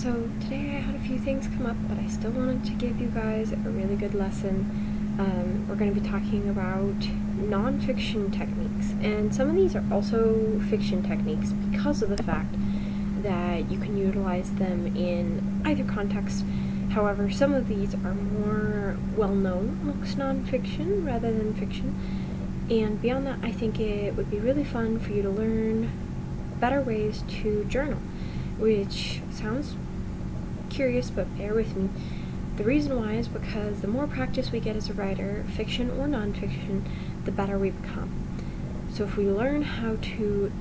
So today I had a few things come up, but I still wanted to give you guys a really good lesson. We're going to be talking about non-fiction techniques, and some of these are also fiction techniques because of the fact that you can utilize them in either context. However, some of these are more well-known amongst non-fiction rather than fiction, and beyond that, I think it would be really fun for you to learn better ways to journal, which sounds curious, but bear with me. The reason why is because the more practice we get as a writer, fiction or non-fiction, the better we become. So if we learn how to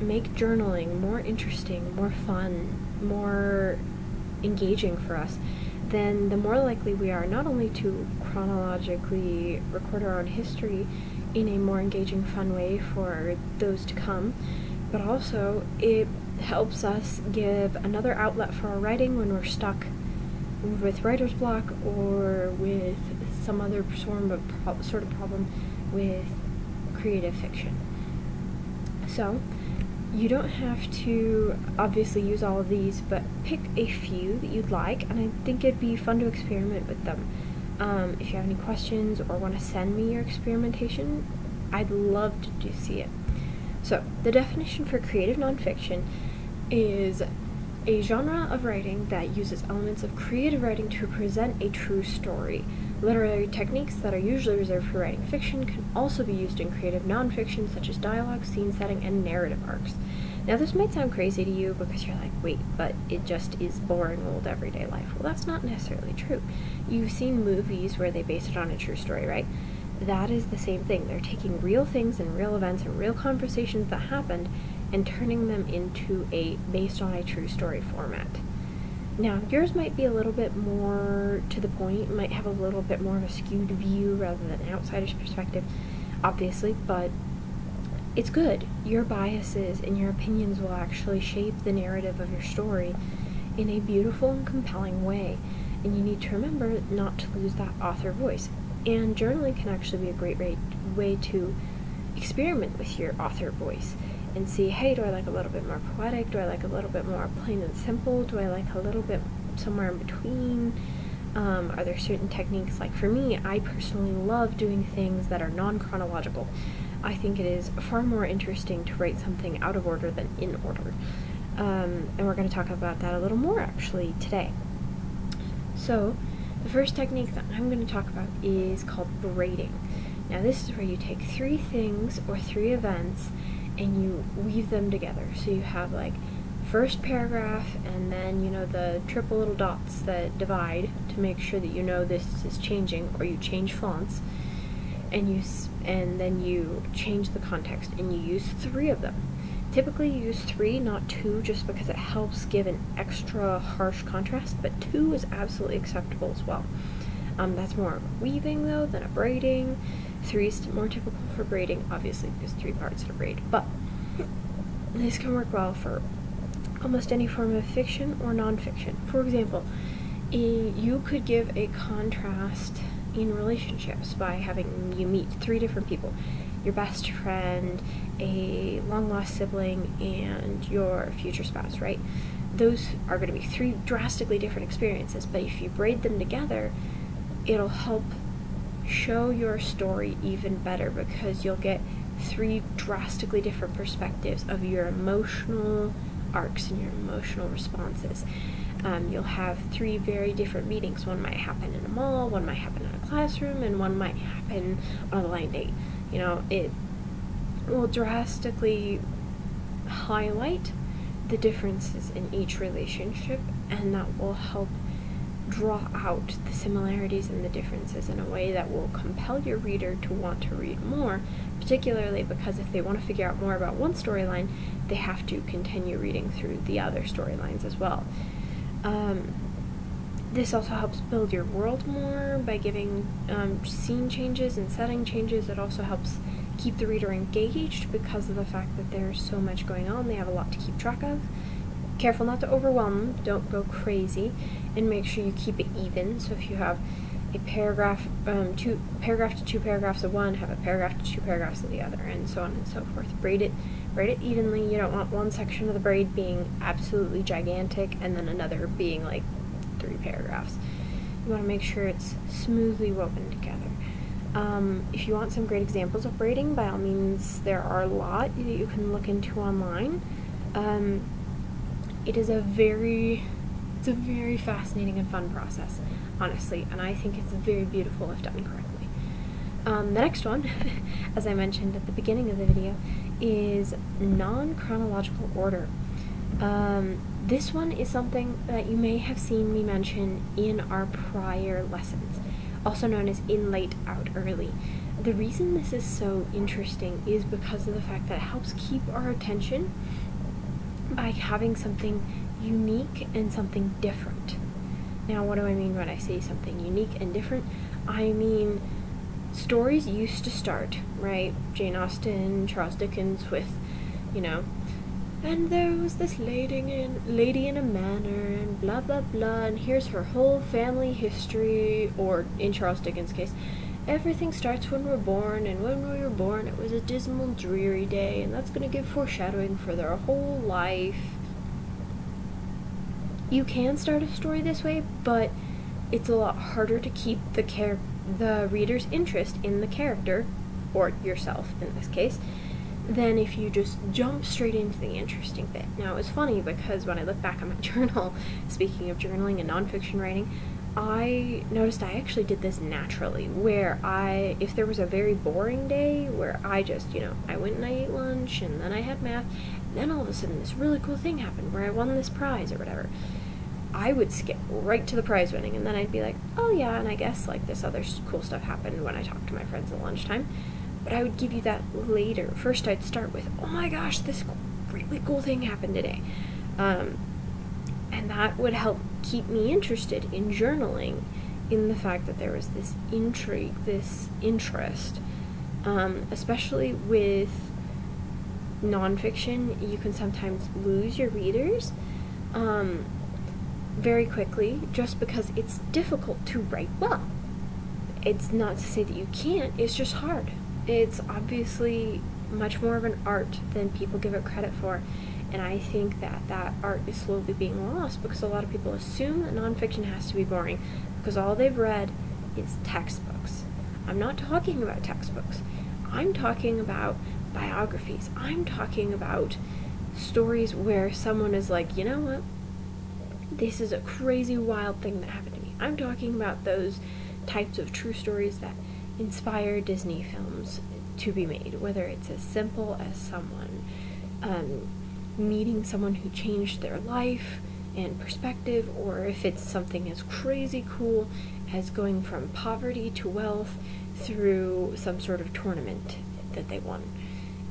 make journaling more interesting, more fun, more engaging for us, then the more likely we are not only to chronologically record our own history in a more engaging, fun way for those to come, but also it helps us give another outlet for our writing when we're stuck with writer's block or with some other sort of problem with creative fiction. So you don't have to obviously use all of these, but pick a few that you'd like, and I think it'd be fun to experiment with them. If you have any questions or want to send me your experimentation, I'd love to see it. So the definition for creative nonfiction is a genre of writing that uses elements of creative writing to present a true story. Literary techniques that are usually reserved for writing fiction can also be used in creative nonfiction, such as dialogue, scene setting, and narrative arcs. Now this might sound crazy to you because you're like, wait, but it just is boring old everyday life. Well, that's not necessarily true. You've seen movies where they base it on a true story, right? That is the same thing. They're taking real things and real events and real conversations that happened and turning them into a based on a true story format. Now, yours might be a little bit more to the point, might have a little bit more of a skewed view rather than an outsider's perspective, obviously, but it's good. Your biases and your opinions will actually shape the narrative of your story in a beautiful and compelling way, and you need to remember not to lose that author voice. And journaling can actually be a great way to experiment with your author voice and see, hey, do I like a little bit more poetic? Do I like a little bit more plain and simple? Do I like a little bit somewhere in between? Are there certain techniques? Like for me, I personally love doing things that are non-chronological. I think it is far more interesting to write something out of order than in order. And we're going to talk about that a little more actually today. So the first technique that I'm going to talk about is called braiding. Now this is where you take three things or three events and you weave them together. So you have like first paragraph and then the triple little dots that divide to make sure that this is changing, or you change fonts, and then you change the context and you use three of them. Typically you use three, not two, just because it helps give an extra harsh contrast, but two is absolutely acceptable as well. That's more weaving though than a braiding. Three is more typical for braiding, obviously there's three parts to a braid, but this can work well for almost any form of fiction or non-fiction. For example, you could give a contrast in relationships by having you meet three different people: your best friend, a long-lost sibling, and your future spouse, right? Those are going to be three drastically different experiences, but if you braid them together, it'll help show your story even better because you'll get three drastically different perspectives of your emotional arcs and your emotional responses. You'll have three very different meetings. One might happen in a mall, one might happen in a classroom, and one might happen on a line date. It will drastically highlight the differences in each relationship, and that will help draw out the similarities and the differences in a way that will compel your reader to want to read more, particularly because if they want to figure out more about one storyline, they have to continue reading through the other storylines as well. This also helps build your world more by giving scene changes and setting changes. It also helps keep the reader engaged because of the fact that there's so much going on. They have a lot to keep track of. Careful not to overwhelm them, don't go crazy, and make sure you keep it even. So if you have a paragraph, paragraph to two paragraphs of one, have a paragraph to two paragraphs of the other, and so on and so forth. Braid it Braid it evenly. You don't want one section of the braid being absolutely gigantic and then another being like 3 paragraphs. You want to make sure it's smoothly woven together. If you want some great examples of braiding, by all means, there are a lot that you can look into online. It's a very fascinating and fun process, honestly, and I think it's very beautiful if done correctly. The next one, as I mentioned at the beginning of the video, is non-chronological order. This one is something that you may have seen me mention in our prior lessons, also known as in late, out early. The reason this is so interesting is because of the fact that it helps keep our attention by having something unique and something different. Now, what do I mean when I say something unique and different? I mean, stories used to start, right? Jane Austen, Charles Dickens with, and there was this lady in a manor, and blah blah blah, and here's her whole family history, or in Charles Dickens' case, everything starts when we're born, and when we were born it was a dismal, dreary day, and that's going to give foreshadowing for their whole life. You can start a story this way, but it's a lot harder to keep the reader's interest in the character, or yourself in this case, than if you just jump straight into the interesting bit. Now, it's funny because when I look back on my journal, speaking of journaling and nonfiction writing, I noticed I actually did this naturally, where if there was a very boring day where I just, I went and I ate lunch, and then I had math, and then all of a sudden this really cool thing happened where I won this prize or whatever, I would skip right to the prize winning, and then I'd be like, oh yeah, and I guess like this other cool stuff happened when I talked to my friends at lunchtime. But I would give you that later. First I'd start with, oh my gosh, this really cool thing happened today. And that would help keep me interested in journaling, in the fact that there was this intrigue, this interest. Especially with nonfiction, you can sometimes lose your readers very quickly, just because it's difficult to write well. It's not to say that you can't, it's just hard. It's obviously much more of an art than people give it credit for, and I think that art is slowly being lost because a lot of people assume that nonfiction has to be boring because all they've read is textbooks. I'm not talking about textbooks. I'm talking about biographies. I'm talking about stories where someone is like, you know what? This is a crazy, wild thing that happened to me. I'm talking about those types of true stories that inspire Disney films to be made, whether it's as simple as someone meeting someone who changed their life and perspective, or if it's something as crazy cool as going from poverty to wealth through some sort of tournament that they won.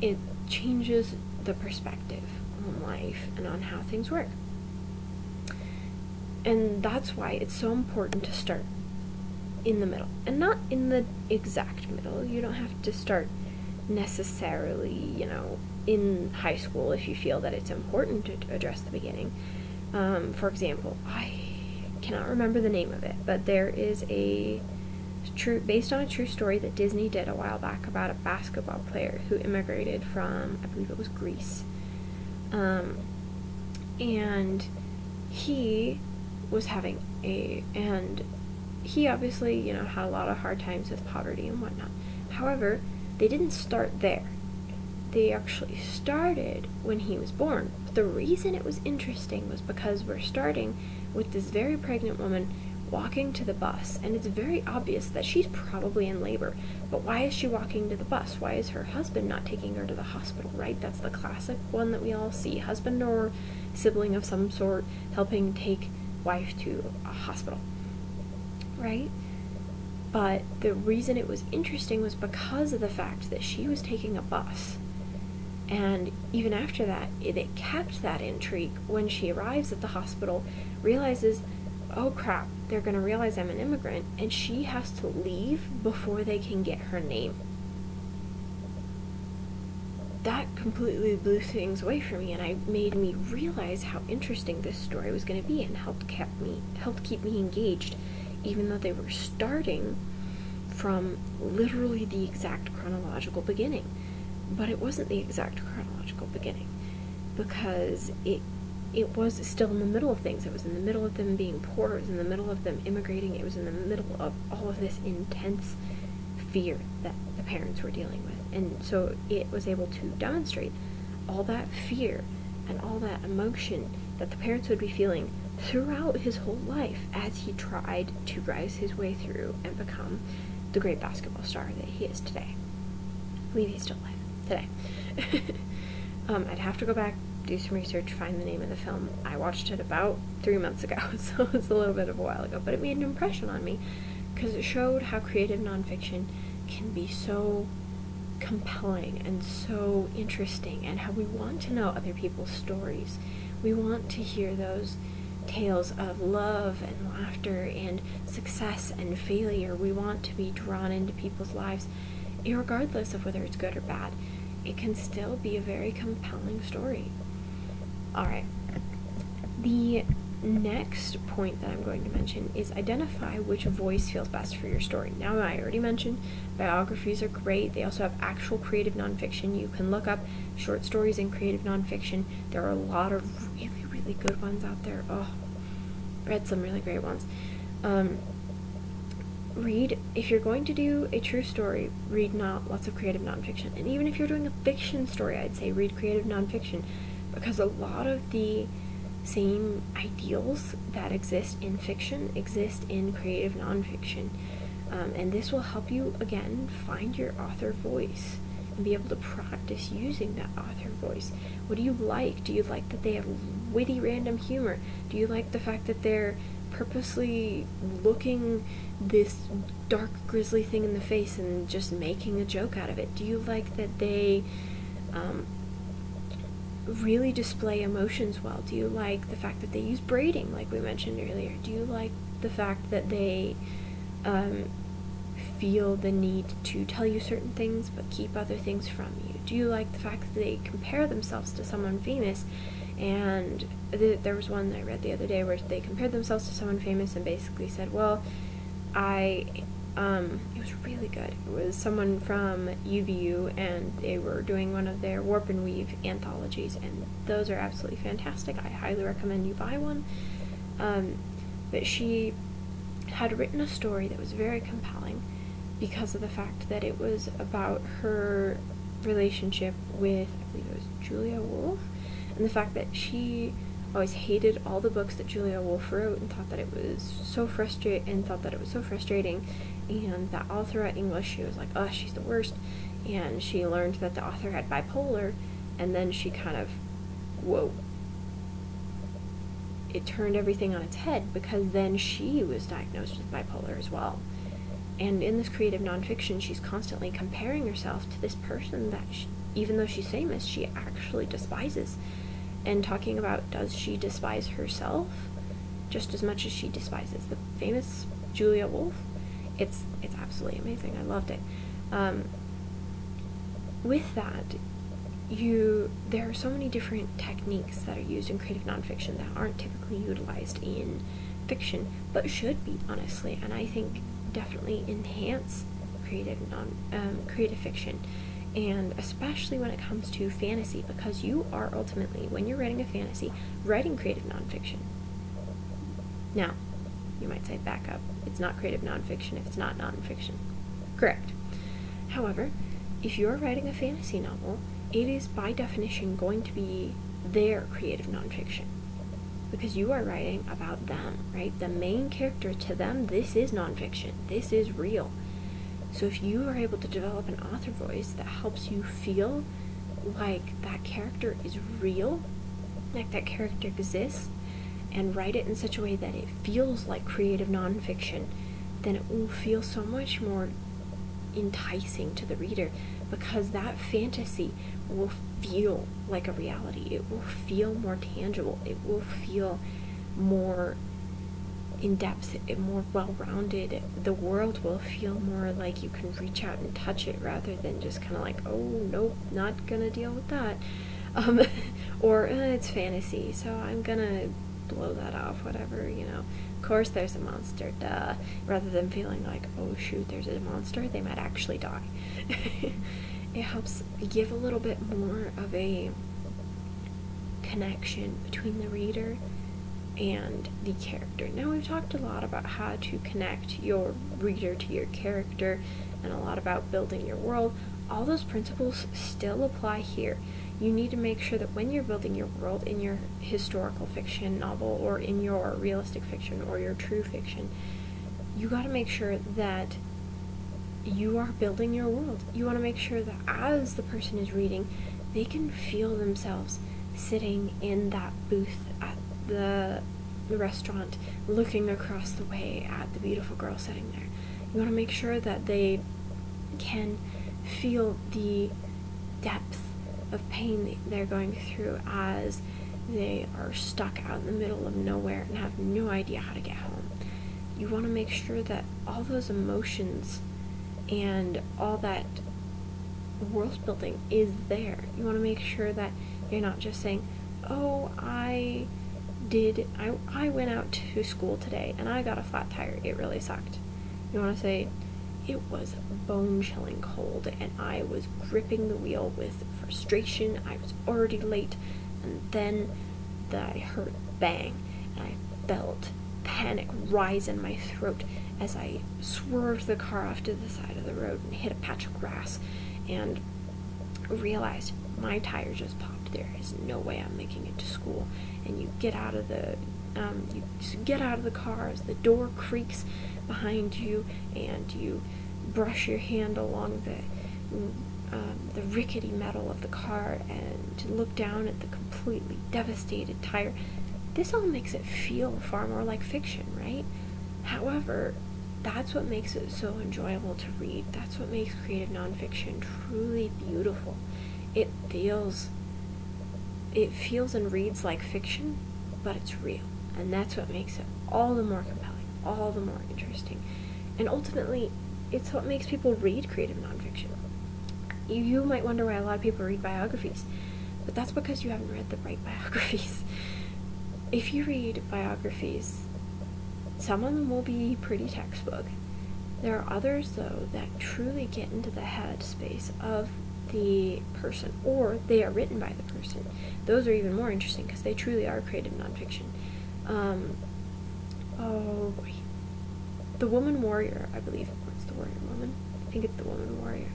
It changes the perspective on life and on how things work. And that's why it's so important to start in the middle, and not in the exact middle. You don't have to start necessarily, in high school if you feel that it's important to address the beginning. For example, I cannot remember the name of it, but there is based on a true story that Disney did a while back about a basketball player who immigrated from, I believe it was Greece. And he was he obviously, had a lot of hard times with poverty and whatnot. However, they didn't start there. They actually started when he was born. But the reason it was interesting was because we're starting with this very pregnant woman walking to the bus, and it's very obvious that she's probably in labor. But why is she walking to the bus? Why is her husband not taking her to the hospital, right? That's the classic one that we all see. Husband or sibling of some sort helping take wife to a hospital, right? But the reason it was interesting was because of the fact that she was taking a bus. And even after that, it kept that intrigue. When she arrives at the hospital, realizes, oh crap, they're going to realize I'm an immigrant, and she has to leave before they can get her name. That completely blew things away for me, and it made me realize how interesting this story was going to be, and helped keep me engaged, even though they were starting from literally the exact chronological beginning. but it wasn't the exact chronological beginning, because it was still in the middle of things. It was in the middle of them being poor, it was in the middle of them immigrating, it was in the middle of all of this intense fear that the parents were dealing with. And so it was able to demonstrate all that fear and all that emotion that the parents would be feeling throughout his whole life as he tried to rise his way through and become the great basketball star that he is today. I believe he's still alive today. I'd have to go back, do some research, find the name of the film. I watched it about 3 months ago, so it's a little bit of a while ago, but it made an impression on me because it showed how creative nonfiction can be so compelling and so interesting, and how we want to know other people's stories. We want to hear those tales of love and laughter and success and failure. We want to be drawn into people's lives, regardless of whether it's good or bad. It can still be a very compelling story. Alright, the next point that I'm going to mention is identify which voice feels best for your story. Now, I already mentioned biographies are great. They also have actual creative nonfiction. You can look up short stories in creative nonfiction. There are a lot of really, really good ones out there. Oh, read some really great ones. Read, if you're going to do a true story, read lots of creative nonfiction. And even if you're doing a fiction story, I'd say read creative nonfiction, because a lot of the same ideals that exist in fiction exist in creative nonfiction. And this will help you, again, find your author voice and be able to practice using that author voice. What do you like? Do you like that they have witty random humor? Do you like the fact that they're purposely looking this dark grisly thing in the face and just making a joke out of it? Do you like that they really display emotions well? Do you like the fact that they use braiding, like we mentioned earlier? Do you like the fact that they feel the need to tell you certain things but keep other things from you? Do you like the fact that they compare themselves to someone famous? And there was one I read the other day where they compared themselves to someone famous and basically said, well, it was really good. It was someone from UVU, and they were doing one of their Warp and Weave anthologies, and those are absolutely fantastic. I highly recommend you buy one. But she had written a story that was very compelling because of the fact that it was about her relationship with, I believe it was Julia Wolf, and the fact that she always hated all the books that Julia Wolf wrote and thought that it was so frustrating, and that all throughout English she was like, oh, she's the worst. And she learned that the author had bipolar, and then she kind of, whoa, it turned everything on its head, because then she was diagnosed with bipolar as well. And in this creative nonfiction, she's constantly comparing herself to this person that even though she's famous, she actually despises, and talking about, does she despise herself just as much as she despises the famous Julia Wolf? It's absolutely amazing. I loved it. With that, there are so many different techniques that are used in creative nonfiction that aren't typically utilized in fiction, but should be, honestly, and I think definitely enhance creative fiction, and especially when it comes to fantasy, because you are ultimately, when you're writing a fantasy, writing creative nonfiction. Now, you might say, back up, it's not creative nonfiction if it's not nonfiction. Correct. However, if you're writing a fantasy novel, it is by definition going to be their creative nonfiction, because you are writing about them, right? The main character, to them, this is nonfiction. This is real. So if you are able to develop an author voice that helps you feel like that character is real, like that character exists, and write it in such a way that it feels like creative nonfiction, then it will feel so much more enticing to the reader, because that fantasy will feel like a reality. It will feel more tangible. It will feel more in-depth and more well-rounded. The world will feel more like you can reach out and touch it, rather than just kind of like, oh, nope, not gonna deal with that. Or it's fantasy, so I'm gonna blow that off, whatever, you know. Of course there's a monster, duh. Rather than feeling like, oh shoot, there's a monster, they might actually die. It helps give a little bit more of a connection between the reader and the character. Now, we've talked a lot about how to connect your reader to your character and a lot about building your world. All those principles still apply here. You need to make sure that when you're building your world in your historical fiction novel or in your realistic fiction or your true fiction, you got to make sure that you are building your world. You want to make sure that as the person is reading, they can feel themselves sitting in that booth at the restaurant, looking across the way at the beautiful girl sitting there. You want to make sure that they can feel the depth of pain they're going through as they are stuck out in the middle of nowhere and have no idea how to get home. You want to make sure that all those emotions and all that world building is there. You want to make sure that you're not just saying, oh, I went out to school today and I got a flat tire, it really sucked. You want to say, it was bone-chilling cold and I was gripping the wheel with frustration, I was already late, and then I heard a bang and I felt panic rise in my throat as I swerved the car off to the side of the road and hit a patch of grass and realized my tire just popped. There is no way I'm making it to school. And you get out of the car as the door creaks behind you, and you brush your hand along the rickety metal of the car and look down at the completely devastated tire. This all makes it feel far more like fiction, right? However, that's what makes it so enjoyable to read. That's what makes creative nonfiction truly beautiful. It feels and reads like fiction, but it's real. And that's what makes it all the more compelling, all the more interesting. And ultimately, it's what makes people read creative nonfiction. You might wonder why a lot of people read biographies, but that's because you haven't read the right biographies. If you read biographies, some of them will be pretty textbook. There are others, though, that truly get into the head space of the person, or they are written by the person. Those are even more interesting because they truly are creative nonfiction. Oh boy. The Woman Warrior, I believe. What's the Warrior Woman? I think it's The Woman Warrior.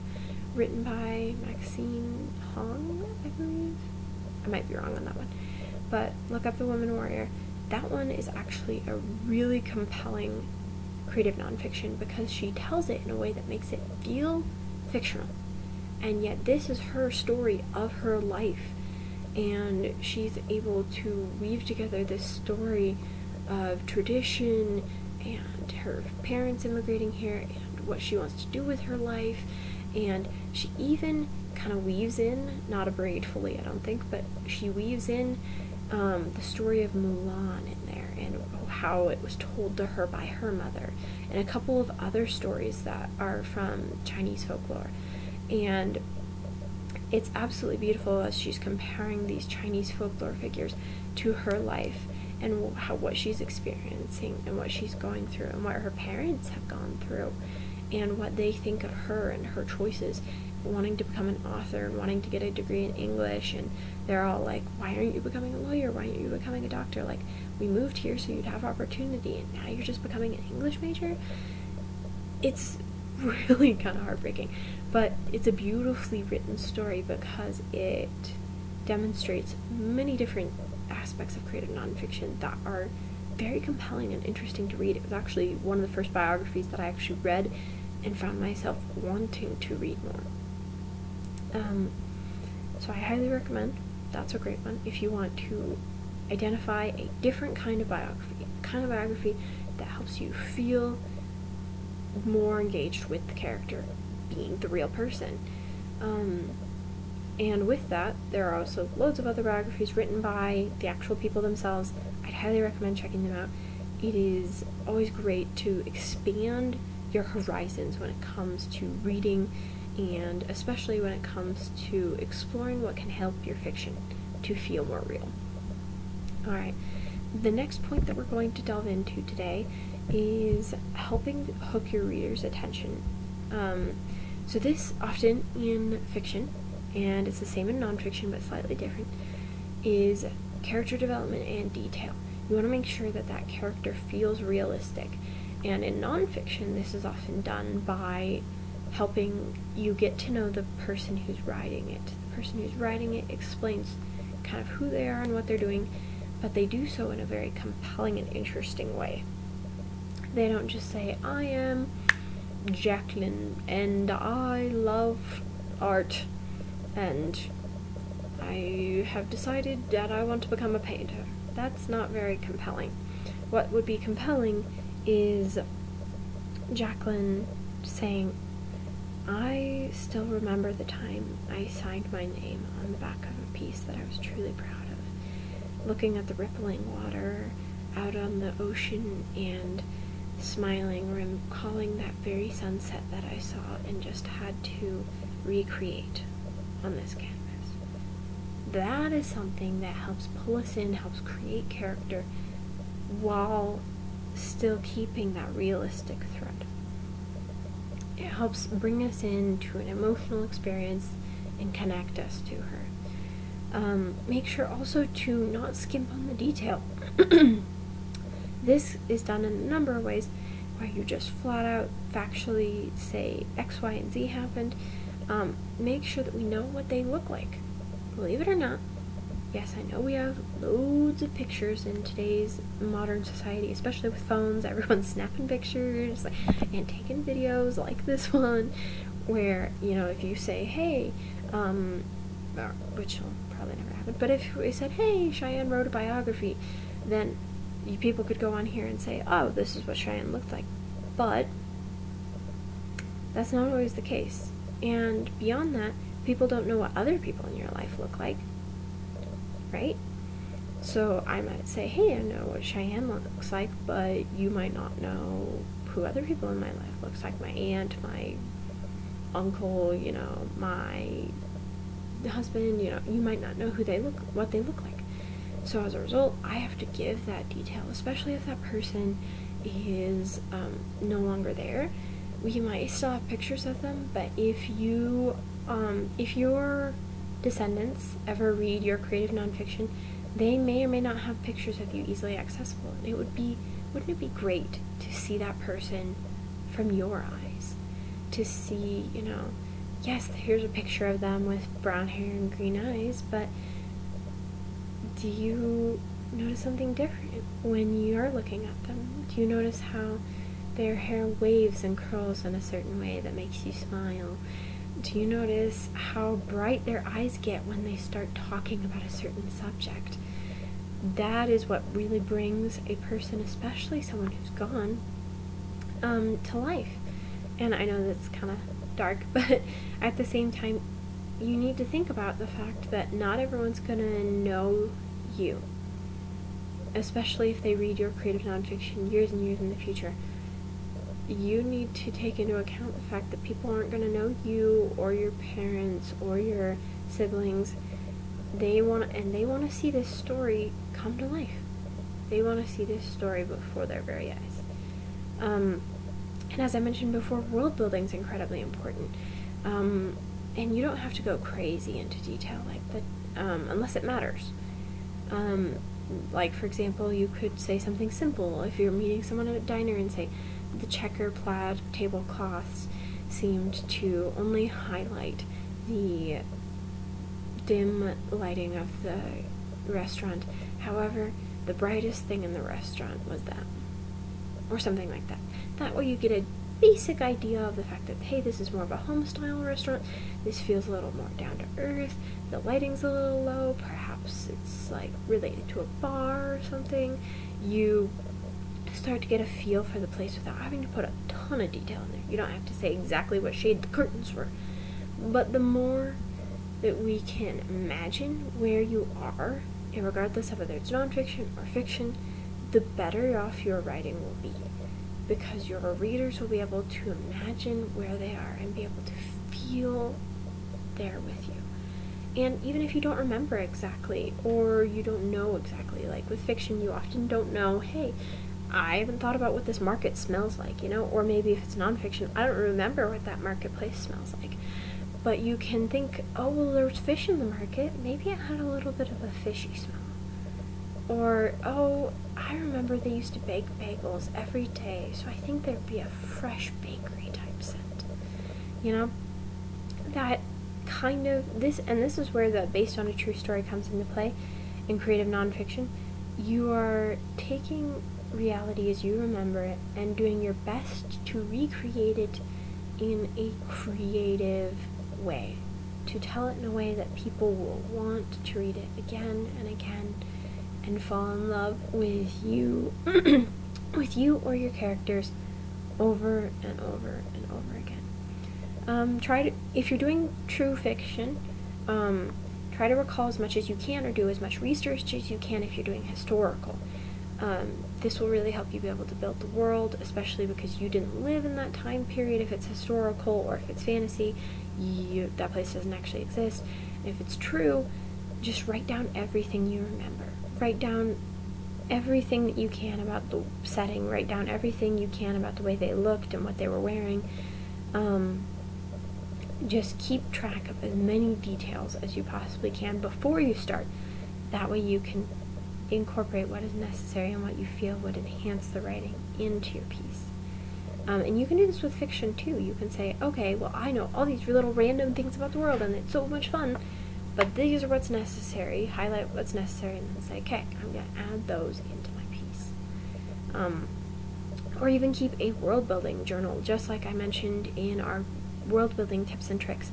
Written by Maxine Hong, I believe. I might be wrong on that one. But look up The Woman Warrior. That one is actually a really compelling creative nonfiction because she tells it in a way that makes it feel fictional. And yet this is her story of her life. And she's able to weave together this story of tradition and her parents immigrating here and what she wants to do with her life. And she even kind of weaves in, not a braid fully I don't think, but she weaves in the story of Mulan in there and how it was told to her by her mother, and a couple of other stories that are from Chinese folklore. And it's absolutely beautiful as she's comparing these Chinese folklore figures to her life and what she's experiencing and what she's going through and what her parents have gone through and what they think of her and her choices, wanting to become an author, wanting to get a degree in English, and they're all like, why aren't you becoming a lawyer? Why aren't you becoming a doctor? Like, we moved here so you'd have opportunity, and now you're just becoming an English major? It's really kind of heartbreaking, but it's a beautifully written story because it demonstrates many different aspects of creative nonfiction that are very compelling and interesting to read. It was actually one of the first biographies that I actually read and found myself wanting to read more. So I highly recommend. That's a great one if you want to identify a different kind of biography that helps you feel more engaged with the character being the real person. And with that, there are also loads of other biographies written by the actual people themselves. I'd highly recommend checking them out. It is always great to expand your horizons when it comes to reading, and especially when it comes to exploring what can help your fiction to feel more real. Alright, the next point that we're going to delve into today is helping hook your reader's attention. So this often in fiction, and it's the same in nonfiction but slightly different, is character development and detail. You want to make sure that that character feels realistic. And in nonfiction, this is often done by helping you get to know the person who's writing it. The person who's writing it explains kind of who they are and what they're doing, but they do so in a very compelling and interesting way. They don't just say, I am Jacqueline and I love art and I have decided that I want to become a painter. That's not very compelling. What would be compelling is Jacqueline saying, I still remember the time I signed my name on the back of a piece that I was truly proud of. Looking at the rippling water out on the ocean and smiling, recalling that very sunset that I saw and just had to recreate on this canvas. That is something that helps pull us in, helps create character while still keeping that realistic thread. It helps bring us into an emotional experience and connect us to her. Make sure also to not skimp on the detail. This is done in a number of ways, where you just flat out factually say X, Y, and Z happened. Make sure that we know what they look like. Believe it or not, yes, I know we have loads of pictures in today's modern society, especially with phones. Everyone's snapping pictures and taking videos like this one, where, you know, if you say, hey, which will probably never happen, but if we said, hey, Cheyenne wrote a biography, then people could go on here and say, oh, this is what Cheyenne looked like. But that's not always the case. And beyond that, people don't know what other people in your life look like, right? So I might say, hey, I know what Cheyenne looks like, but you might not know who other people in my life looks like. My aunt, my uncle, you know, my husband, you know, you might not know what they look like. So as a result, I have to give that detail, especially if that person is no longer there. We might still have pictures of them, but if your descendants ever read your creative nonfiction, they may or may not have pictures of you easily accessible. And wouldn't it be great to see that person from your eyes? To see, you know, yes, here's a picture of them with brown hair and green eyes, but do you notice something different when you are looking at them? Do you notice how their hair waves and curls in a certain way that makes you smile? Do you notice how bright their eyes get when they start talking about a certain subject? That is what really brings a person, especially someone who's gone, to life. And I know that's kind of dark, but at the same time, you need to think about the fact that not everyone's gonna know you, especially if they read your creative nonfiction years and years in the future. You need to take into account the fact that people aren't going to know you or your parents or your siblings. They want to see this story come to life. They want to see this story before their very eyes. And as I mentioned before, world building is incredibly important. And you don't have to go crazy into detail like that unless it matters. Like, for example, you could say something simple if you're meeting someone at a diner and say, the checker plaid tablecloths seemed to only highlight the dim lighting of the restaurant. However, the brightest thing in the restaurant was that. Or something like that. That way you get a basic idea of the fact that, hey, this is more of a home-style restaurant. This feels a little more down to earth. The lighting's a little low. Perhaps it's like related to a bar or something. You start to get a feel for the place without having to put a ton of detail in there. You don't have to say exactly what shade the curtains were. But the more that we can imagine where you are, and regardless of whether it's nonfiction or fiction, the better off your writing will be. Because your readers will be able to imagine where they are and be able to feel there with you. And even if you don't remember exactly, or you don't know exactly, like with fiction, you often don't know, hey, I haven't thought about what this market smells like, you know, or maybe if it's nonfiction, I don't remember what that marketplace smells like. But you can think, oh, well, there's fish in the market. Maybe it had a little bit of a fishy smell. Or, oh, I remember they used to bake bagels every day, so I think there'd be a fresh bakery type scent. You know, that kind of, this is where the based on a true story comes into play in creative nonfiction. You are taking reality as you remember it and doing your best to recreate it in a creative way, to tell it in a way that people will want to read it again and again and fall in love with you with you or your characters over and over and over again. If you're doing true fiction, try to recall as much as you can or do as much research as you can if you're doing historical. This will really help you be able to build the world, especially because you didn't live in that time period. If it's historical or if it's fantasy, that place doesn't actually exist. And if it's true, just write down everything you remember. Write down everything that you can about the setting. Write down everything you can about the way they looked and what they were wearing. Just keep track of as many details as you possibly can before you start. That way you can incorporate what is necessary and what you feel would enhance the writing into your piece. And you can do this with fiction too. You can say, okay, well, I know all these little random things about the world and it's so much fun, but these are what's necessary. Highlight what's necessary and then say, okay, I'm going to add those into my piece. Or even keep a world building journal, just like I mentioned in our world building tips and tricks.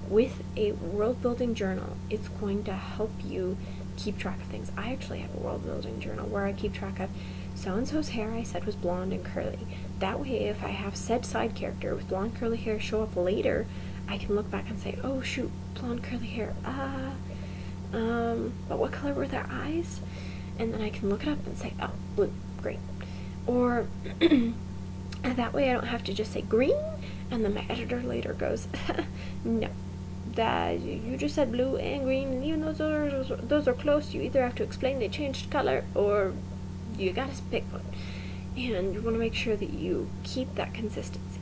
With a world building journal, it's going to help you keep track of things. I actually have a world building journal where I keep track of so-and-so's hair I said was blonde and curly. That way, if I have said side character with blonde curly hair show up later, I can look back and say, oh shoot, blonde curly hair, but what color were their eyes? And then I can look it up and say, oh, blue, great. Or that way I don't have to just say green and then my editor later goes, no, that you just said blue and green, and even though those are close, you either have to explain they changed color or you gotta pick one. And you want to make sure that you keep that consistency.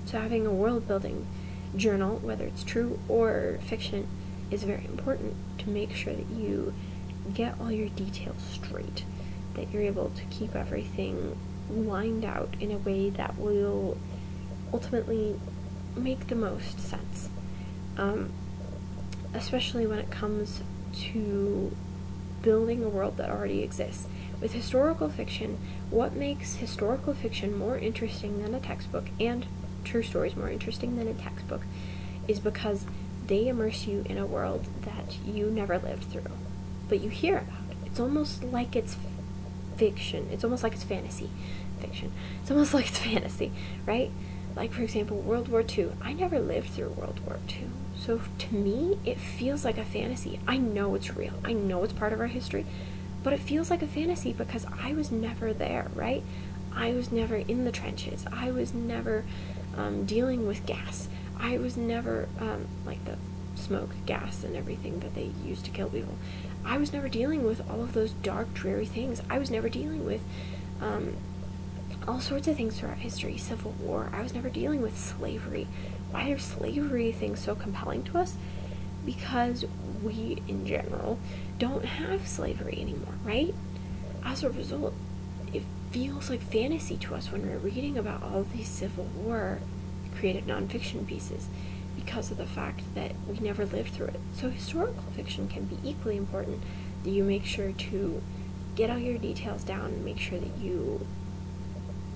So having a world building journal, whether it's true or fiction, is very important to make sure that you get all your details straight, that you're able to keep everything lined out in a way that will ultimately make the most sense, especially when it comes to building a world that already exists. With historical fiction, what makes historical fiction more interesting than a textbook, and true stories more interesting than a textbook, is because they immerse you in a world that you never lived through, but you hear about it. It's almost like it's fiction. It's almost like it's fantasy fiction. It's almost like it's fantasy, right? Like, for example, World War II. I never lived through World War II. So to me, it feels like a fantasy. I know it's real. I know it's part of our history, but it feels like a fantasy because I was never there, right? I was never in the trenches. I was never dealing with gas. I was never, like the smoke, gas, and everything that they used to kill people. I was never dealing with all of those dark, dreary things. I was never dealing with all sorts of things throughout history. Civil War. I was never dealing with slavery. Why are slavery things so compelling to us? Because we, in general, don't have slavery anymore, right? As a result, it feels like fantasy to us when we're reading about all these Civil War creative nonfiction pieces, because of the fact that we never lived through it. So historical fiction can be equally important, that you make sure to get all your details down and make sure that you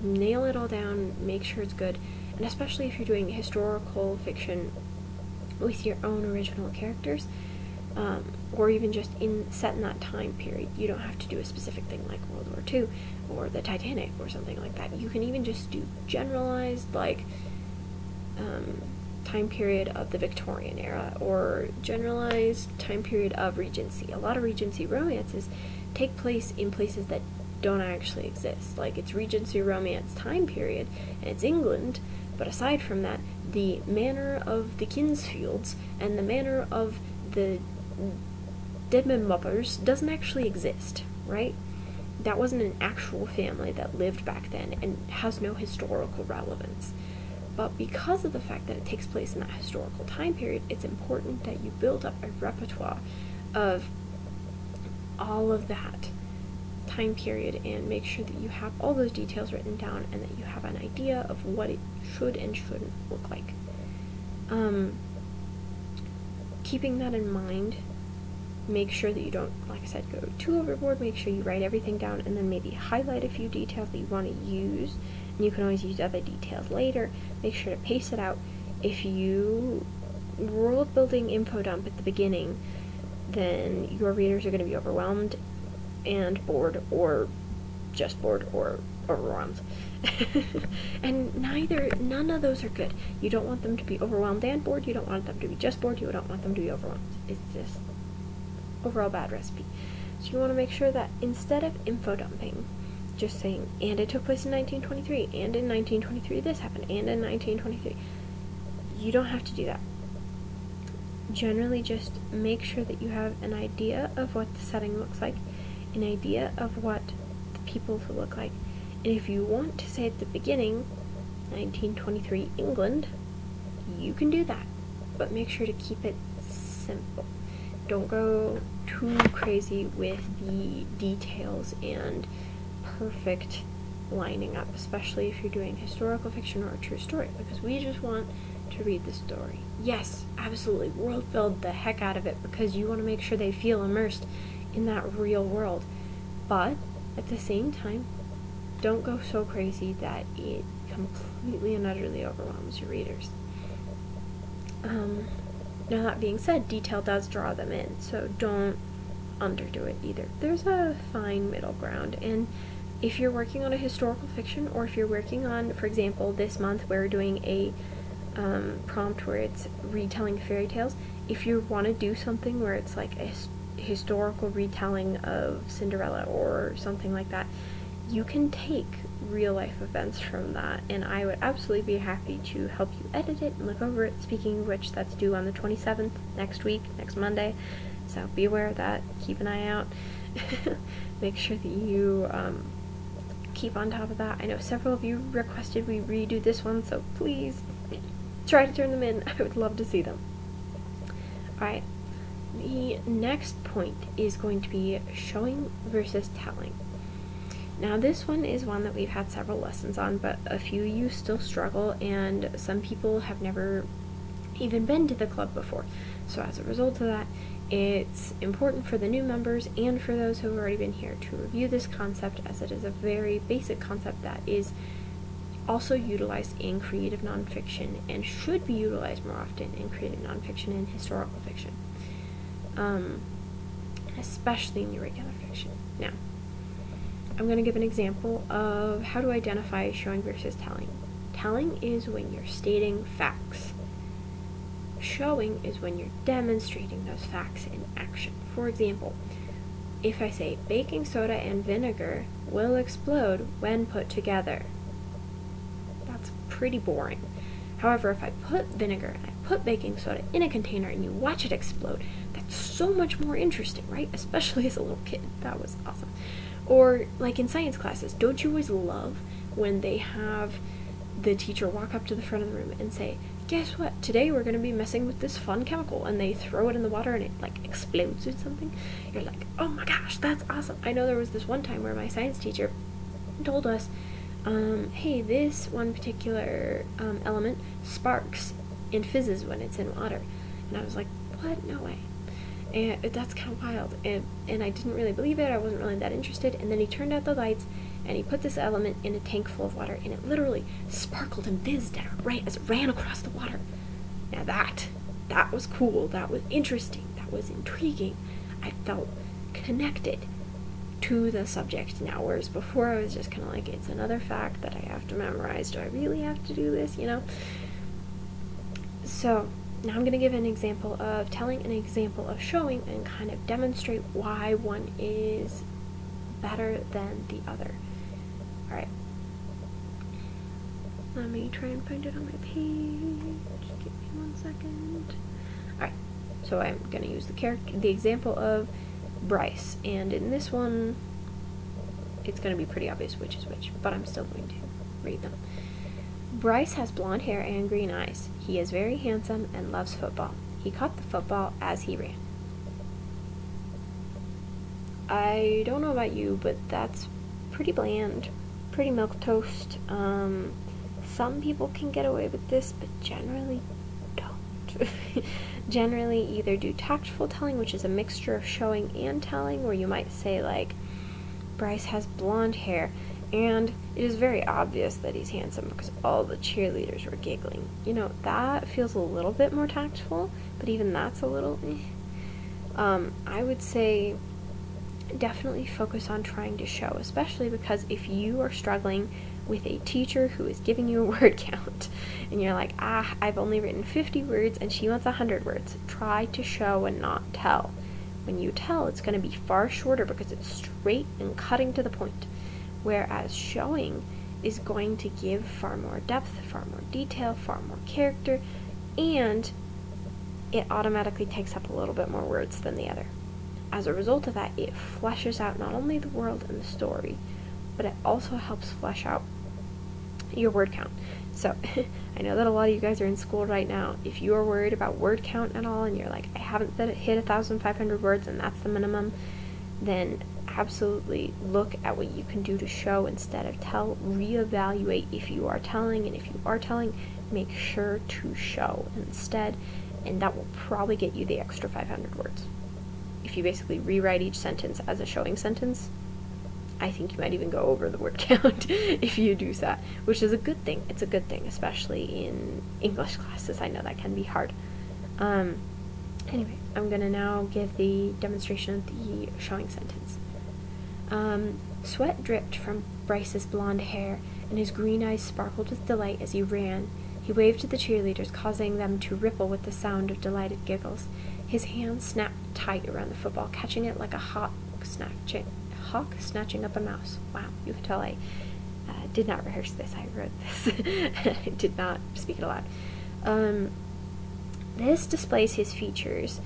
nail it all down, make sure it's good, and especially if you're doing historical fiction with your own original characters, or even just set in that time period. You don't have to do a specific thing like World War II or the Titanic or something like that. You can even just do generalized, like, time period of the Victorian era or generalized time period of Regency. A lot of Regency romances take place in places that don't actually exist. Like, it's Regency romance time period and it's England, but aside from that, the manor of the Kinsfields and the manor of the Deadman Moppers doesn't actually exist, right? that wasn't an actual family that lived back then and has no historical relevance. But because of the fact that it takes place in that historical time period, it's important that you build up a repertoire of all of that time period and make sure that you have all those details written down and that you have an idea of what it should and shouldn't look like. Keeping that in mind, make sure that you don't, like I said, go too overboard. Make sure you write everything down and then maybe highlight a few details that you want to use, and you can always use other details later. Make sure to pace it out. If you world building info dump at the beginning, then your readers are going to be overwhelmed and bored, or just bored, or overwhelmed. And none of those are good. You don't want them to be overwhelmed and bored. You don't want them to be just bored. You don't want them to be overwhelmed. It's just overall bad recipe. So you want to make sure that instead of info dumping, just saying, and it took place in 1923, and in 1923 this happened, and in 1923, you don't have to do that. Generally, just make sure that you have an idea of what the setting looks like, an idea of what the people will look like. And if you want to say at the beginning, 1923 England, you can do that. But make sure to keep it simple. Don't go too crazy with the details and perfect lining up, especially if you're doing historical fiction or a true story, because we just want to read the story. Yes, absolutely, world build the heck out of it because you want to make sure they feel immersed in that real world. But at the same time, don't go so crazy that it completely and utterly overwhelms your readers. Now that being said, detail does draw them in, so don't underdo it either. There's a fine middle ground, and if you're working on a historical fiction, or if you're working on, for example, this month we're doing a prompt where it's retelling fairy tales, if you want to do something where it's like a historical retelling of Cinderella or something like that, you can take real life events from that, and I would absolutely be happy to help you edit it and look over it. Speaking of which, that's due on the 27th, next week, next Monday, so be aware of that, keep an eye out. Make sure that you keep on top of that. I know several of you requested we redo this one, so please try to turn them in. I would love to see them. Alright, the next point is going to be showing versus telling. Now this one is one that we've had several lessons on, but a few of you still struggle, and some people have never even been to the club before. So as a result of that, it's important for the new members and for those who have already been here to review this concept, as it is a very basic concept that is also utilized in creative nonfiction and should be utilized more often in creative nonfiction and historical fiction, especially in your regular fiction. Now, I'm going to give an example of how to identify showing versus telling. Telling is when you're stating facts. Showing is when you're demonstrating those facts in action. For example, if I say baking soda and vinegar will explode when put together, that's pretty boring. However, if I put vinegar and I put baking soda in a container and you watch it explode, that's so much more interesting, right? Especially as a little kid. That was awesome. Or like in science classes, don't you always love when they have the teacher walk up to the front of the room and say, guess what, today we're going to be messing with this fun chemical, and they throw it in the water and it like explodes or something. You're like, oh my gosh, that's awesome. I know there was this one time where my science teacher told us, hey, this one particular element sparks and fizzes when it's in water. And I was like, what? No way. And that's kind of wild, and I didn't really believe it. I wasn't really that interested. And then he turned out the lights and he put this element in a tank full of water, and it literally sparkled and fizzed right as it ran across the water. Now that was cool, that was interesting, that was intriguing. I felt connected to the subject now, whereas before I was just kind of like, it's another fact that I have to memorize. Do I really have to do this, you know? So now I'm going to give an example of telling, an example of showing, and kind of demonstrate why one is better than the other. Alright. Let me try and find it on my page. Give me 1 second. Alright. So I'm going to use the example of Bryce. And in this one, it's going to be pretty obvious which is which, but I'm still going to read them. Bryce has blonde hair and green eyes. He is very handsome and loves football. He caught the football as he ran. I don't know about you, but that's pretty bland, pretty milquetoast. Some people can get away with this, but generally don't. Generally either do tactful telling, which is a mixture of showing and telling, where you might say like, Bryce has blonde hair, and it is very obvious that he's handsome because all the cheerleaders were giggling. You know, that feels a little bit more tactful, but even that's a little I would say definitely focus on trying to show, especially because if you are struggling with a teacher who is giving you a word count and you're like, I've only written 50 words and she wants 100 words, try to show and not tell. When you tell, it's going to be far shorter because it's straight and cutting to the point, whereas showing is going to give far more depth, far more detail, far more character, and it automatically takes up a little bit more words than the other. As a result of that, it fleshes out not only the world and the story, but it also helps flesh out your word count. So, I know that a lot of you guys are in school right now. If you are worried about word count at all, and you're like, I haven't hit 1,500 words and that's the minimum, then absolutely look at what you can do to show instead of tell. Reevaluate if you are telling, and if you are telling, make sure to show instead, and that will probably get you the extra 500 words. If you basically rewrite each sentence as a showing sentence, I think you might even go over the word count if you do that, which is a good thing. It's a good thing, especially in English classes. I know that can be hard. Anyway, I'm going to now give the demonstration of the showing sentence. Sweat dripped from Bryce's blonde hair, and his green eyes sparkled with delight as he ran. He waved to the cheerleaders, causing them to ripple with the sound of delighted giggles. His hands snapped tight around the football, catching it like a hawk snatching up a mouse. Wow, you can tell I did not rehearse this. I wrote this. I did not speak it aloud. This displays his features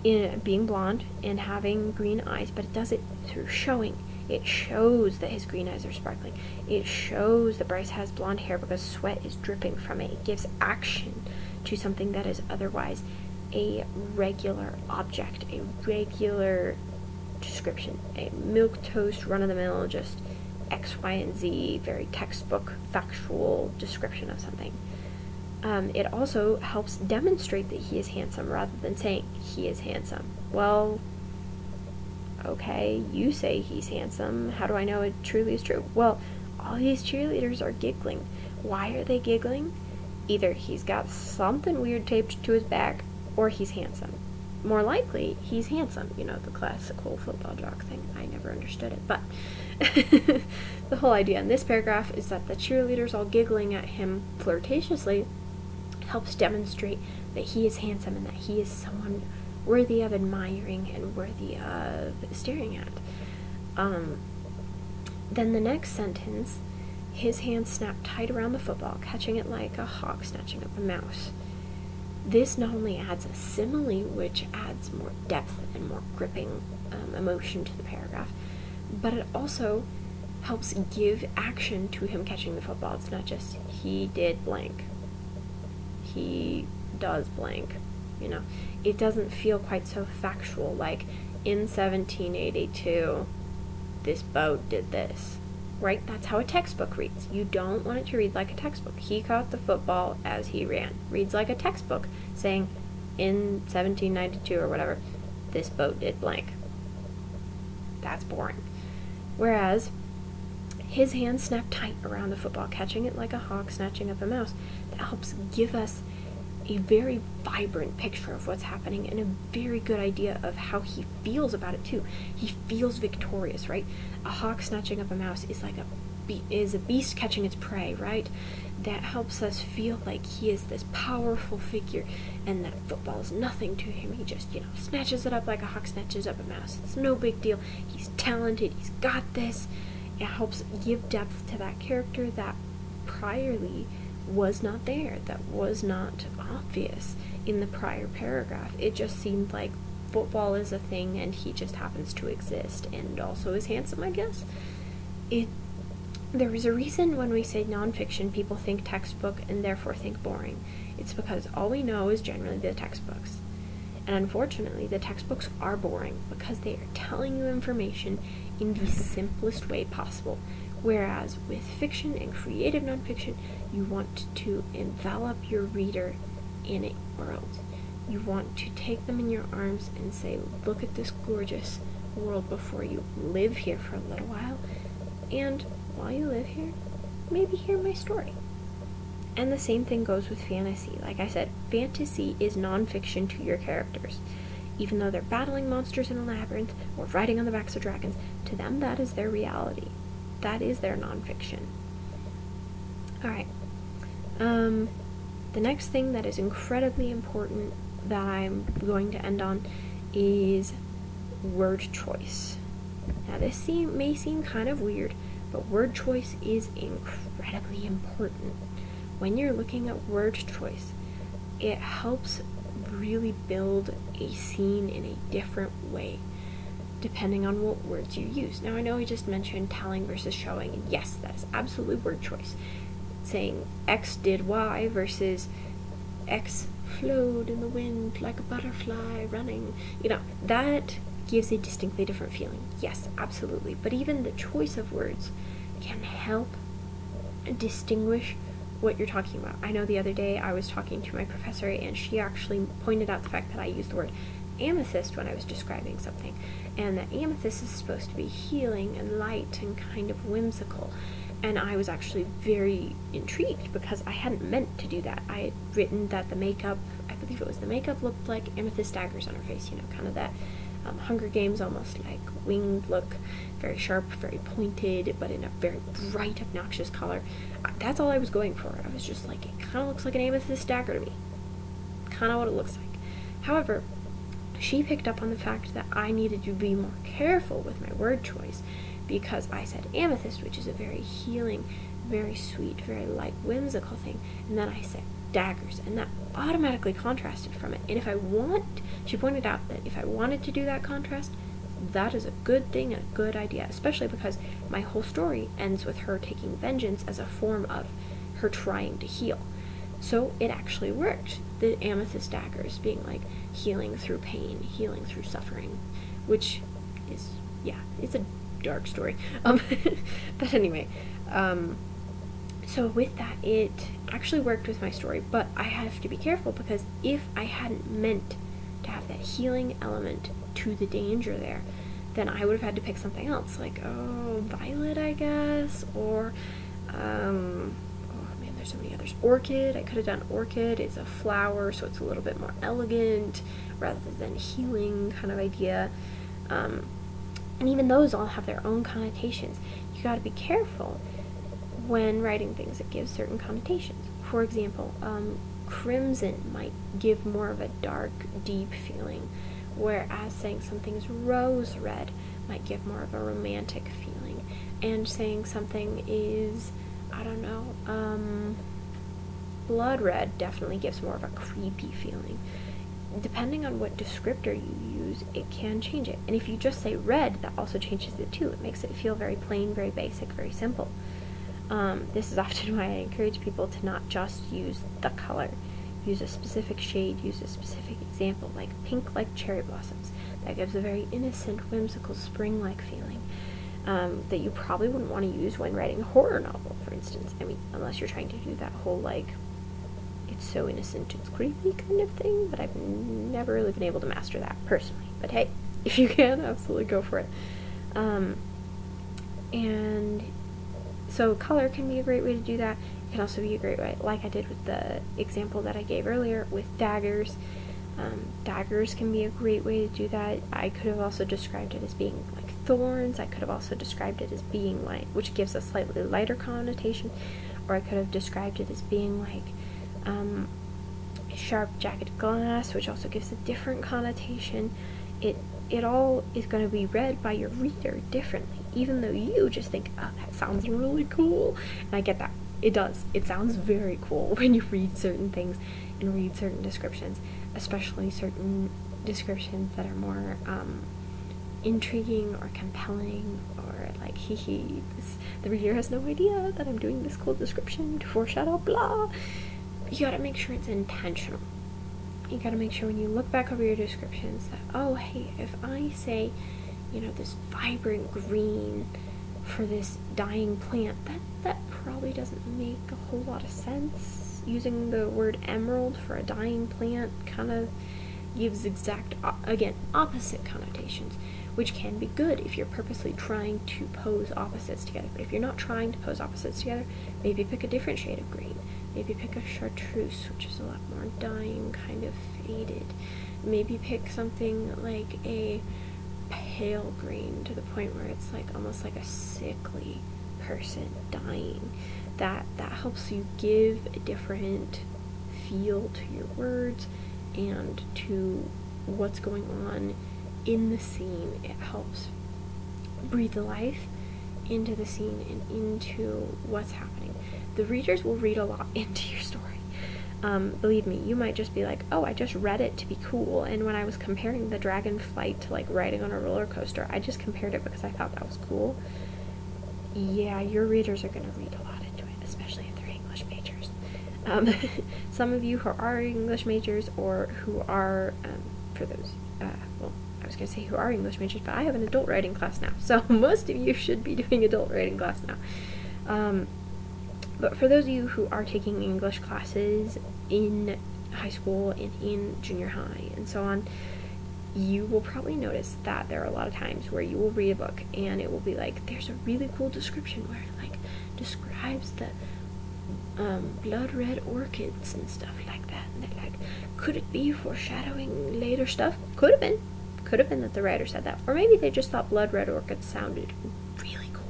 in being blonde and having green eyes, but it does it through showing. It shows that his green eyes are sparkling. It shows that Bryce has blonde hair because sweat is dripping from it. It gives action to something that is otherwise a regular object, a regular description, a milquetoast, run-of-the-mill, just X, Y, and Z, very textbook, factual description of something. It also helps demonstrate that he is handsome rather than saying he is handsome. Well, okay, you say he's handsome. How do I know it truly is true? Well, all these cheerleaders are giggling. Why are they giggling? Either he's got something weird taped to his back, or he's handsome. More likely, he's handsome. You know, the classical football jock thing. I never understood it, but the whole idea in this paragraph is that the cheerleaders all giggling at him flirtatiously helps demonstrate that he is handsome and that he is someone worthy of admiring and worthy of staring at. Then the next sentence, his hands snapped tight around the football, catching it like a hawk snatching up a mouse. This not only adds a simile, which adds more depth and more gripping emotion to the paragraph, but it also helps give action to him catching the football. It's not just, he did blank. He does blank. You know, it doesn't feel quite so factual, like, in 1782, this boat did this. Right? That's how a textbook reads. You don't want it to read like a textbook. He caught the football as he ran. Reads like a textbook, saying, in 1792 or whatever, this boat did blank. That's boring. Whereas, his hands snapped tight around the football, catching it like a hawk snatching up a mouse. That helps give us a very vibrant picture of what's happening and a very good idea of how he feels about it too. He feels victorious, right? A hawk snatching up a mouse is like a beast catching its prey, right? That helps us feel like he is this powerful figure and that football is nothing to him. He just, snatches it up like a hawk snatches up a mouse. It's no big deal. He's talented. He's got this. It helps give depth to that character that priorly was not there, that was not obvious in the prior paragraph. It just seemed like football is a thing and he just happens to exist and also is handsome, I guess. There is a reason when we say nonfiction, people think textbook and therefore think boring. It's because all we know is generally the textbooks. And unfortunately, the textbooks are boring because they are telling you information in the simplest way possible. Whereas with fiction and creative nonfiction, you want to envelop your reader in a world. You want to take them in your arms and say, look at this gorgeous world before you. Live here for a little while, and while you live here, maybe hear my story. And the same thing goes with fantasy. Like I said, fantasy is nonfiction to your characters. Even though they're battling monsters in a labyrinth or riding on the backs of dragons, to them that is their reality. That is their nonfiction. Alright. The next thing that is incredibly important that I'm going to end on is word choice. Now this may seem kind of weird, but word choice is incredibly important. When you're looking at word choice, it helps really build a scene in a different way, depending on what words you use. Now I know I just mentioned telling versus showing, and yes, that is absolutely word choice. Saying X did Y versus X flowed in the wind like a butterfly running, that gives a distinctly different feeling. Yes, absolutely. But even the choice of words can help distinguish what you're talking about. I know the other day I was talking to my professor and she actually pointed out the fact that I used the word amethyst when I was describing something, and that amethyst is supposed to be healing and light and kind of whimsical. And I was actually very intrigued because I hadn't meant to do that. I had written that the makeup, I believe it was the makeup, looked like amethyst daggers on her face, kind of that Hunger Games almost like winged look, very sharp, very pointed, but in a very bright, obnoxious color. That's all I was going for. I was just like, it kind of looks like an amethyst dagger to me. Kind of what it looks like. However, she picked up on the fact that I needed to be more careful with my word choice because I said amethyst, which is a very healing, very sweet, very light, whimsical thing, and then I said daggers, and that automatically contrasted from it. And she pointed out that if I wanted to do that contrast, that is a good thing and a good idea, especially because my whole story ends with her taking vengeance as a form of her trying to heal. So it actually worked. The amethyst daggers being like healing through pain, healing through suffering, which is, it's a dark story. But anyway, so with that, it actually worked with my story, but I have to be careful because if I hadn't meant to have that healing element to the danger there, then I would have had to pick something else, like, violet, I guess, or, there's so many others. Orchid, I could have done orchid. It's a flower, so it's a little bit more elegant rather than healing kind of idea. And even those all have their own connotations. You gotta be careful when writing things that give certain connotations. For example, crimson might give more of a dark, deep feeling, whereas saying something's rose red might give more of a romantic feeling, and saying something is, blood red definitely gives more of a creepy feeling. Depending on what descriptor you use, it can change it. And if you just say red, that also changes it too. It makes it feel very plain, very basic, very simple. This is often why I encourage people to not just use the color. Use a specific shade, use a specific example, like pink like cherry blossoms. That gives a very innocent, whimsical, spring-like feeling that you probably wouldn't want to use when writing a horror novel, for instance. I mean, unless you're trying to do that whole, like, it's so innocent, it's creepy kind of thing, but I've never really been able to master that personally. But hey, if you can, absolutely go for it. And so color can be a great way to do that. It can also be a great way, like I did with the example that I gave earlier with daggers. Daggers can be a great way to do that. I could have also described it as being like thorns. I could have also described it as being like, which gives a slightly lighter connotation, or I could have described it as being like sharp jagged glass, which also gives a different connotation. It all is going to be read by your reader differently, even though you just think, oh, that sounds really cool. And I get that. It does. It sounds very cool when you read certain things and read certain descriptions, especially certain descriptions that are more intriguing or compelling, or like, the reader has no idea that I'm doing this cool description to foreshadow blah. You gotta make sure it's intentional. You gotta make sure when you look back over your descriptions that, oh hey, if I say, this vibrant green for this dying plant, that probably doesn't make a whole lot of sense. Using the word emerald for a dying plant kind of gives opposite connotations, which can be good if you're purposely trying to pose opposites together. But if you're not trying to pose opposites together, maybe pick a different shade of green. Maybe pick a chartreuse, which is a lot more dying, kind of faded. Maybe pick something like a pale green to the point where it's like almost like a sickly person dying. That helps you give a different feel to your words and to what's going on in the scene. It helps breathe life into the scene and into what's happening. The readers will read a lot into your story. Believe me, you might just be like, oh, I just read it to be cool, and when I was comparing the dragon flight to like riding on a roller coaster, I just compared it because I thought that was cool. Yeah, your readers are going to read a lot into it, especially if they're English majors. Some of you who are English majors, or who are, for those, I was going to say who are English majors, but I have an adult writing class now, so most of you should be doing adult writing class now. But for those of you who are taking English classes in high school and in junior high and so on, you will probably notice that there are a lot of times where you will read a book and it will be like, there's a really cool description where it like describes the blood red orchids and stuff like that, and they're like, could it be foreshadowing later stuff? Could have been that the writer said that, or maybe they just thought blood red orchids sounded really cool.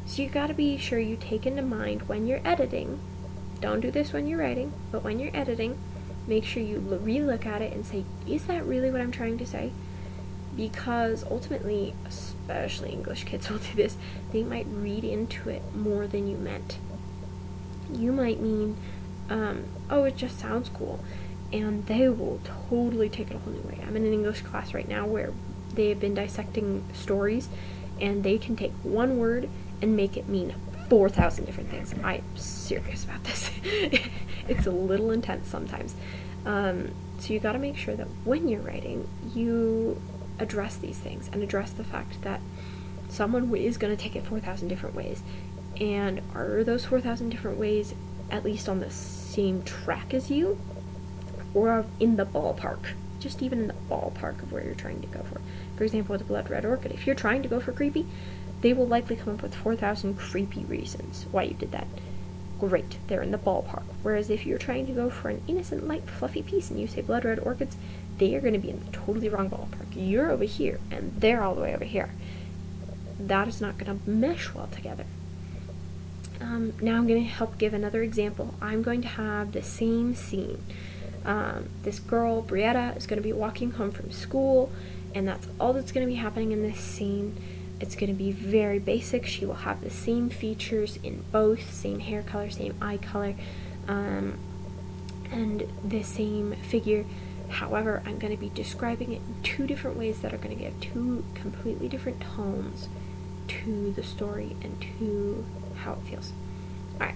So you gotta be sure you take into mind when you're editing, don't do this when you're writing, but when you're editing, make sure you re-look at it and say, is that really what I'm trying to say? Because ultimately, especially English kids will do this, they might read into it more than you meant. You might mean, oh, it just sounds cool, and they will totally take it a whole new way. I'm in an English class right now where they have been dissecting stories, and they can take one word and make it mean 4,000 different things. I'm serious about this. It's a little intense sometimes. So you gotta make sure that when you're writing, you address these things and address the fact that someone is gonna take it 4,000 different ways. And are those 4,000 different ways at least on the same track as you? Or in the ballpark? Just even in the ballpark of where you're trying to go for. For example, with the blood red orchid, if you're trying to go for creepy, they will likely come up with 4,000 creepy reasons why you did that. Great, they're in the ballpark. Whereas if you're trying to go for an innocent, light, fluffy piece and you say blood red orchids, they are going to be in the totally wrong ballpark. You're over here, and they're all the way over here. That is not going to mesh well together. Now I'm going to help give another example. I'm going to have the same scene. This girl, Brietta, is going to be walking home from school, and that's all that's going to be happening in this scene. It's going to be very basic. She will have the same features in both, same hair color, same eye color, and the same figure. However, I'm going to be describing it in two different ways that are going to give two completely different tones to the story and to how it feels. Alright.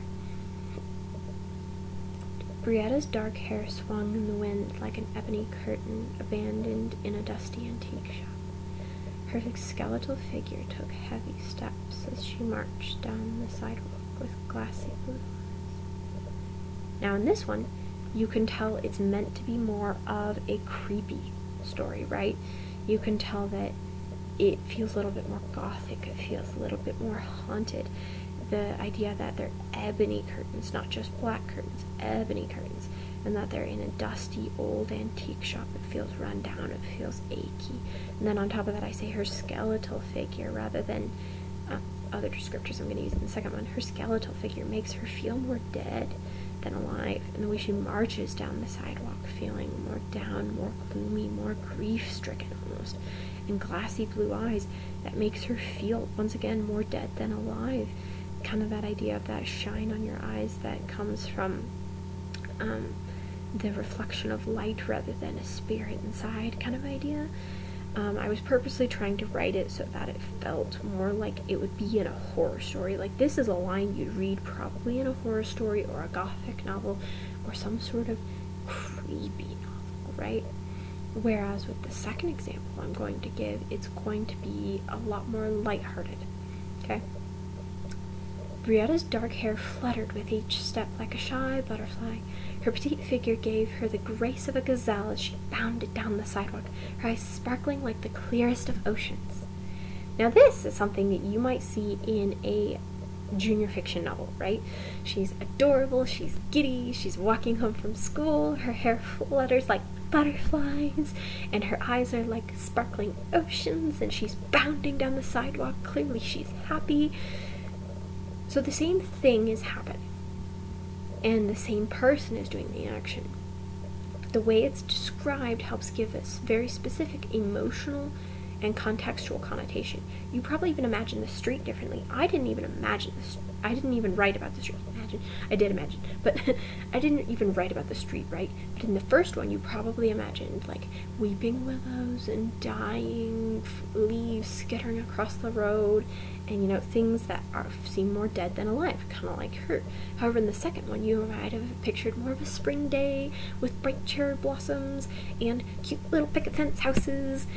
Brietta's dark hair swung in the wind like an ebony curtain abandoned in a dusty antique shop. Her skeletal figure took heavy steps as she marched down the sidewalk with glassy blue eyes. Now in this one, you can tell it's meant to be more of a creepy story, right? You can tell that it feels a little bit more gothic, it feels a little bit more haunted. The idea that they're ebony curtains, not just black curtains, ebony curtains, and that they're in a dusty old antique shop. It feels run down, it feels achy. And then on top of that, I say her skeletal figure rather than other descriptors I'm going to use in the second one. Her skeletal figure makes her feel more dead than alive, and the way she marches down the sidewalk feeling more down, more gloomy, more grief-stricken almost, and glassy blue eyes that makes her feel once again more dead than alive. Kind of that idea of that shine on your eyes that comes from the reflection of light rather than a spirit inside kind of idea. I was purposely trying to write it so that it felt more like it would be in a horror story. Like, this is a line you'd read probably in a horror story or a gothic novel or some sort of creepy novel, right? Whereas with the second example I'm going to give, it's going to be a lot more lighthearted, okay? Brietta's dark hair fluttered with each step like a shy butterfly. Her petite figure gave her the grace of a gazelle as she bounded down the sidewalk, her eyes sparkling like the clearest of oceans. Now this is something that you might see in a junior fiction novel, right? She's adorable, she's giddy, she's walking home from school, her hair flutters like butterflies, and her eyes are like sparkling oceans, and she's bounding down the sidewalk. Clearly she's happy. So the same thing is happening, and the same person is doing the action. The way it's described helps give us very specific emotional and contextual connotation. You probably even imagine the street differently. I didn't even imagine this. I didn't even write about the street. I did imagine, but I didn't even write about the street, right? But in the first one, you probably imagined like weeping willows and dying leaves skittering across the road, and you know, things that seem more dead than alive, kind of like her. However, in the second one, you might have pictured more of a spring day with bright cherry blossoms and cute little picket fence houses.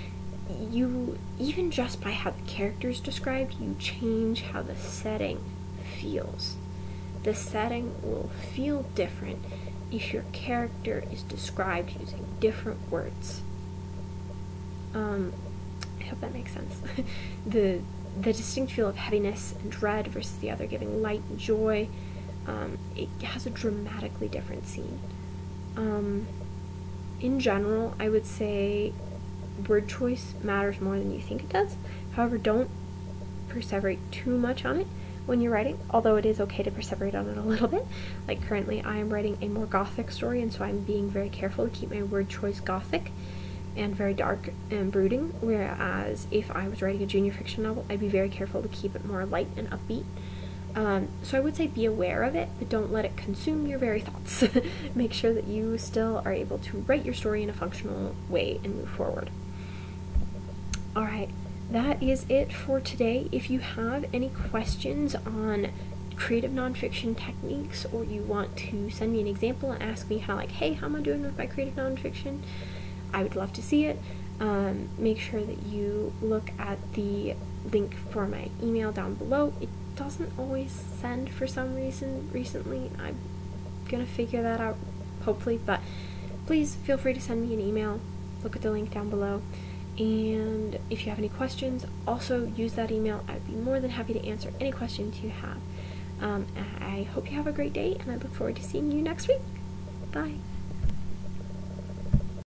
You, even just by how the character's described, you change how the setting feels. The setting will feel different if your character is described using different words. I hope that makes sense. The distinct feel of heaviness and dread versus the other giving light and joy, it has a dramatically different scene. In general, I would say word choice matters more than you think it does. However, don't perseverate too much on it when you're writing, although it is okay to perseverate on it a little bit. Like currently I am writing a more gothic story, and so I'm being very careful to keep my word choice gothic and very dark and brooding, whereas if I was writing a junior fiction novel, I'd be very careful to keep it more light and upbeat. So I would say be aware of it, but don't let it consume your very thoughts. Make sure that you still are able to write your story in a functional way and move forward. Alright, that is it for today. If you have any questions on creative nonfiction techniques, or you want to send me an example and ask me how, like, hey, how am I doing with my creative nonfiction, I would love to see it. Make sure that you look at the link for my email down below. It doesn't always send for some reason recently. I'm gonna figure that out, hopefully, but please feel free to send me an email. Look at the link down below. And if you have any questions, also use that email. I'd be more than happy to answer any questions you have. I hope you have a great day, and I look forward to seeing you next week. Bye.